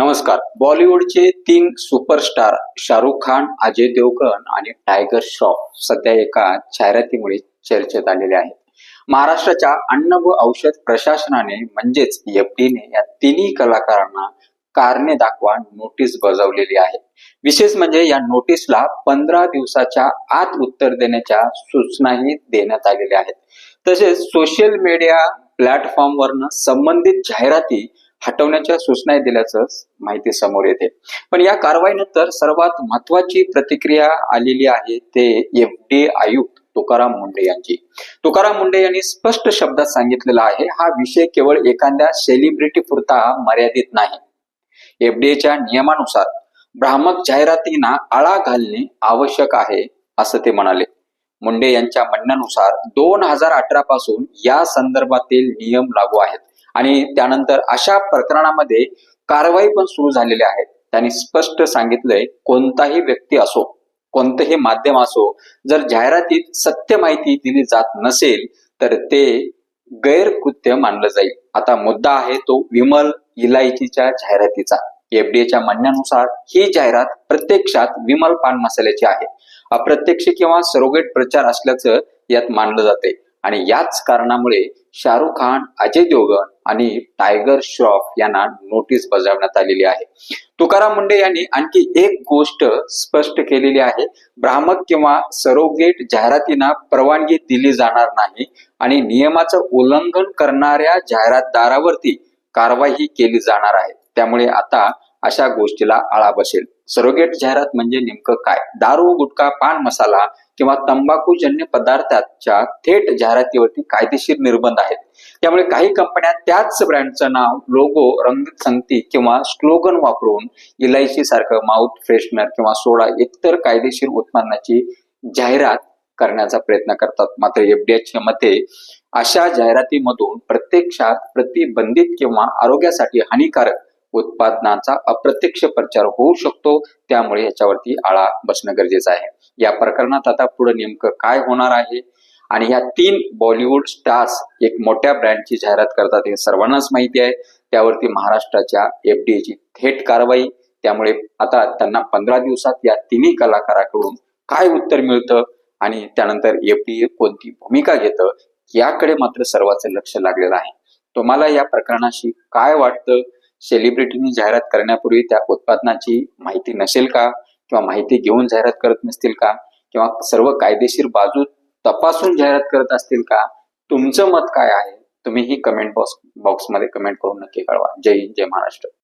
नमस्कार. बॉलिवूडचे तीन सुपरस्टार शाहरुख खान, अजय देवगण आणि टायगर श्रॉफ सध्या एका जाहिरातीमुळे चर्चेत आलेले आहेत. महाराष्ट्राच्या अन्न व औषध प्रशासनाने म्हणजेच एफडीने या तिन्ही कलाकारांना कारणे दाखवा नोटीस बजावलेली आहे. विशेष म्हणजे या नोटीसला 15 दिवसाच्या आत उत्तर देण्याच्या सूचनाही देण्यात आलेल्या आहेत. तसेच सोशल मीडिया प्लॅटफॉर्मवरनं संबंधित जाहिराती हटवण्याच्या सूचना दिल्याचं माहिती समोर येते. पण या कारवाईनंतर सर्वात महत्वाची प्रतिक्रिया आलेली आहे ते एफडी आयुक्त तुकाराम मुंढे यांची. तुकाराम मुंढे यांनी स्पष्ट शब्दात सांगितलेला आहे, हा विषय केवळ एखाद्या सेलिब्रिटी पुरता मर्यादित नाही. एफडीएच्या नियमानुसार भ्रामक जाहिरातींना आळा घालणे आवश्यक आहे असं ते म्हणाले. मुंढे यांच्या म्हणण्यानुसार 2018 पासून या संदर्भातील नियम लागू आहेत आणि त्यानंतर अशा प्रकरणामध्ये कारवाई पण सुरू झालेली आहे. त्यांनी स्पष्ट सांगितलंय, कोणताही व्यक्ती असो, कोणतेही माध्यम असो, जर जाहिरातीत सत्य माहिती दिली जात नसेल तर ते गैरकृत्य मानलं जाईल. आता मुद्दा आहे तो विमल इलायचीच्या जाहिरातीचा. एफडीएच्या म्हणण्यानुसार ही जाहिरात प्रत्यक्षात विमल पान मसाल्याची आहे. अप्रत्यक्ष किंवा सरोगेट प्रचार असल्याचं यात मानलं जाते आणि याच कारणामुळे शाहरुख खान, अजय देवगण आणि टायगर श्रॉफ यांना नोटीस बजावण्यात आलेली आहे. तुकाराम मुंढे यांनी आणखी एक गोष्ट स्पष्ट केलेली आहे, भ्रामक किंवा सरोगेट जाहिरातींना परवानगी दिली जाणार नाही आणि नियमाचं उल्लंघन करणाऱ्या जाहिरातदारावरती कारवाई केली जाणार आहे. त्यामुळे आता अशा गोष्टीला आळा बसेल. सरोगेट जाहिरात म्हणजे नेमकं काय? दारू, गुटखा, पान मसाला किंवा तंबाखूजन्य पदार्थाच्या थेट जाहिरातीवरती कायदेशीर निर्बंध आहेत. त्यामुळे काही कंपन्या त्याच ब्रँडचं नाव, लोगो, रंगसंगती किंवा स्लोगन वापरून इलायची सारखं माउथ फ्रेशनर किंवा सोडा इतर कायदेशीर उत्पादनाची जाहिरात करण्याचा प्रयत्न करतात. मात्र एफडीएच्या मते अशा जाहिरातीमधून प्रत्यक्षात प्रतिबंधित किंवा आरोग्यासाठी हानिकारक उत्पादनाचा अप्रत्यक्ष प्रचार होऊ शकतो. त्यामुळे याच्यावरती आळा बसणं गरजेचं आहे. या प्रकरणात आता पुढे नेमकं काय होणार आहे आणि या तीन बॉलिवूड स्टार्स एक मोठ्या ब्रँडची जाहिरात करतात हे सर्वांनाच माहिती आहे. त्यावरती महाराष्ट्राच्या एफडीएची थेट कारवाई. त्यामुळे आता त्यांना 15 दिवसात या तिन्ही कलाकाराकडून काय उत्तर मिळतं आणि त्यानंतर एफडीए कोणती भूमिका घेतं याकडे मात्र सर्वांचं लक्ष लागलेलं आहे. तुम्हाला या प्रकरणाशी काय वाटतं? सेलिब्रिटीनी जाहिरात करण्यापूर्वी त्या उत्पादनाची माहिती नसेल का? किंवा माहिती घेऊन जाहिरात करत नसतील का? किंवा सर्व कायदेशीर बाजू तपासून जाहिरात करत असतील का? तुमचं मत काय आहे? तुम्ही ही कमेंट बॉक्समध्ये कमेंट करून नक्की कळवा. जय हिंद, जय महाराष्ट्र.